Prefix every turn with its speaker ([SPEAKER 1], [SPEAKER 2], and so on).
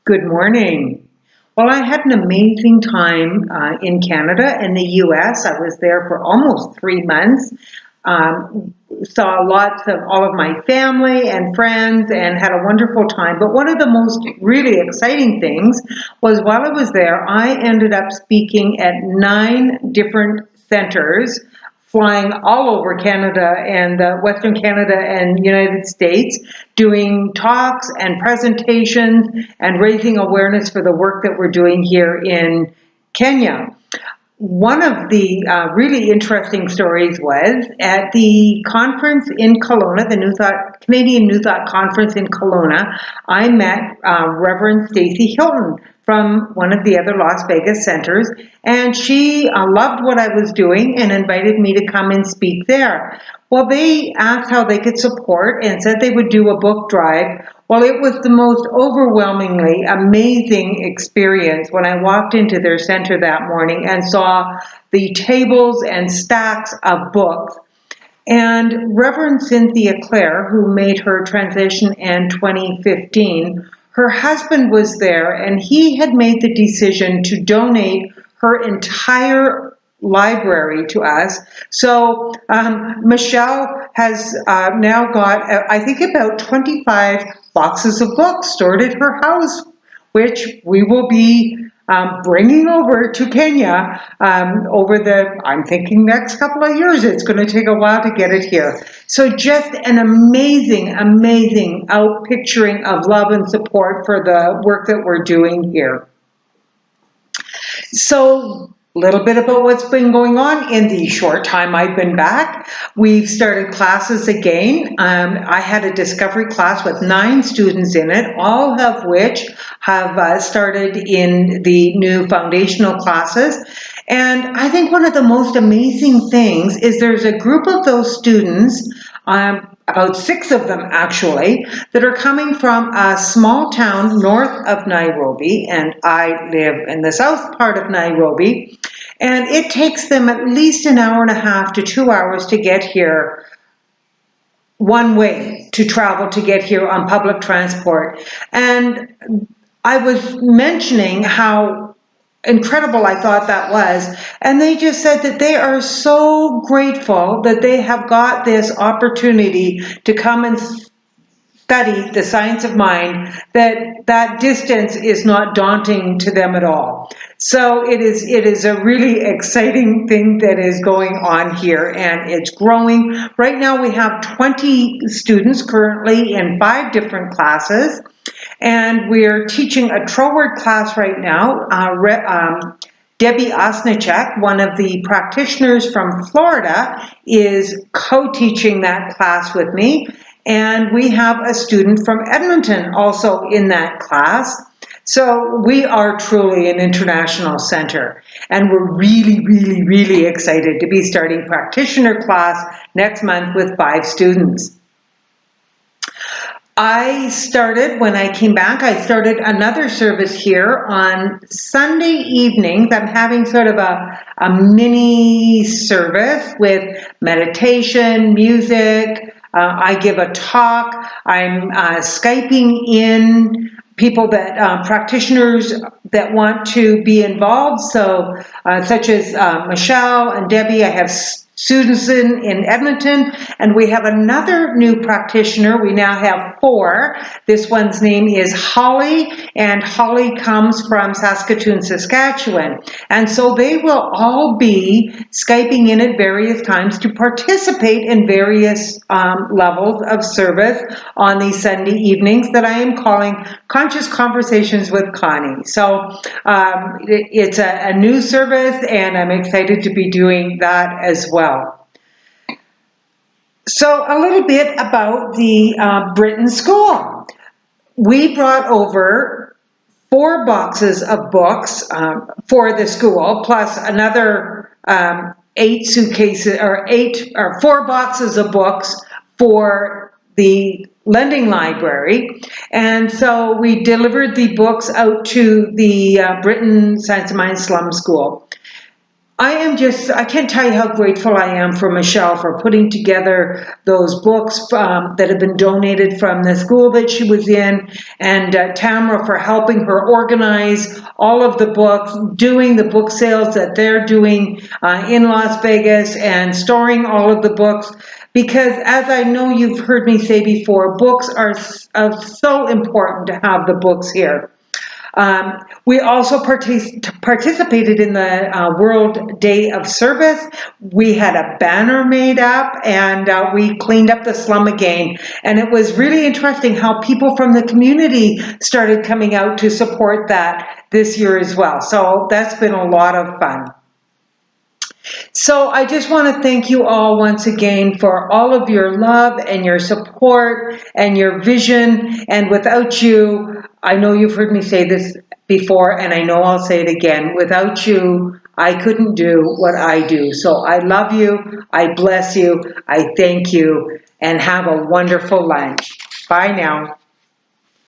[SPEAKER 1] Good morning. Well, I had an amazing time in Canada and the US. I was there for almost 3 months. Saw lots of all of my family and friends and had a wonderful time. But one of the most really exciting things was while I was there, I ended up speaking at 9 different centers flying all over Canada and Western Canada and United States, doing talks and presentations and raising awareness for the work that we're doing here in Kenya. One of the really interesting stories was at the conference in Kelowna, the Canadian New Thought Conference in Kelowna. I met Reverend Stacy Hilton from one of the other Las Vegas centers, and she loved what I was doing and invited me to come and speak there. Well, they asked how they could support and said they would do a book drive. Well, it was the most overwhelmingly amazing experience when I walked into their center that morning and saw the tables and stacks of books. And Reverend Cynthia Clare, who made her transition in 2015, her husband was there and he had made the decision to donate her entire library to us. So Michelle has now got, I think, about 25 boxes of books stored at her house, which we will be bringing over to Kenya over I'm thinking next couple of years. It's going to take a while to get it here. So just an amazing, amazing outpicturing of love and support for the work that we're doing here. So a little bit about what's been going on in the short time I've been back. We've started classes again. I had a discovery class with 9 students in it, all of which have started in the new foundational classes. And I think one of the most amazing things is there's a group of those students, about 6 of them actually, that are coming from a small town north of Nairobi, and I live in the south part of Nairobi, and it takes them at least an hour and a half to 2 hours to get here one way, to travel to get here on public transport. And I was mentioning how incredible I thought that was, and they just said that they are so grateful that they have got this opportunity to come and study the science of mind, that distance is not daunting to them at all. So it is a really exciting thing that is going on here, and it's growing. Right now we have 20 students currently in 5 different classes. And we're teaching a TROWORD class right now. Debbie Osnichek, one of the practitioners from Florida, is co-teaching that class with me. And we have a student from Edmonton also in that class. So we are truly an international center. And we're really, really, really excited to be starting practitioner class next month with 5 students. When I came back, I started another service here on Sunday evenings. I'm having sort of a mini service with meditation, music. I give a talk. I'm Skyping in people that practitioners that want to be involved. So such as Michelle and Debbie, I have Susan in Edmonton, and we have another new practitioner. We now have 4. This one's name is Holly, and Holly comes from Saskatoon, Saskatchewan. And so they will all be Skyping in at various times to participate in various levels of service on these Sunday evenings that I am calling Conscious Conversations with Connie. So it's a new service, and I'm excited to be doing that as well. So a little bit about the Britain School. We brought over 4 boxes of books for the school, plus another 8 suitcases, or 4 boxes of books for the lending library. And so we delivered the books out to the Britain Science of Mind Slum School. I can't tell you how grateful I am for Michelle for putting together those books that have been donated from the school that she was in, and Tamara for helping her organize all of the books, doing the book sales that they're doing in Las Vegas, and storing all of the books. Because as I know you've heard me say before, books are so important to have the books here. We also participated in the World Day of Service. We had a banner made up, and we cleaned up the slum again. And it was really interesting how people from the community started coming out to support that this year as well. So that's been a lot of fun. So I just want to thank you all once again for all of your love and your support and your vision. And without you, I know you've heard me say this before, and I know I'll say it again, without you, I couldn't do what I do. So I love you, I bless you, I thank you, and have a wonderful lunch. Bye now.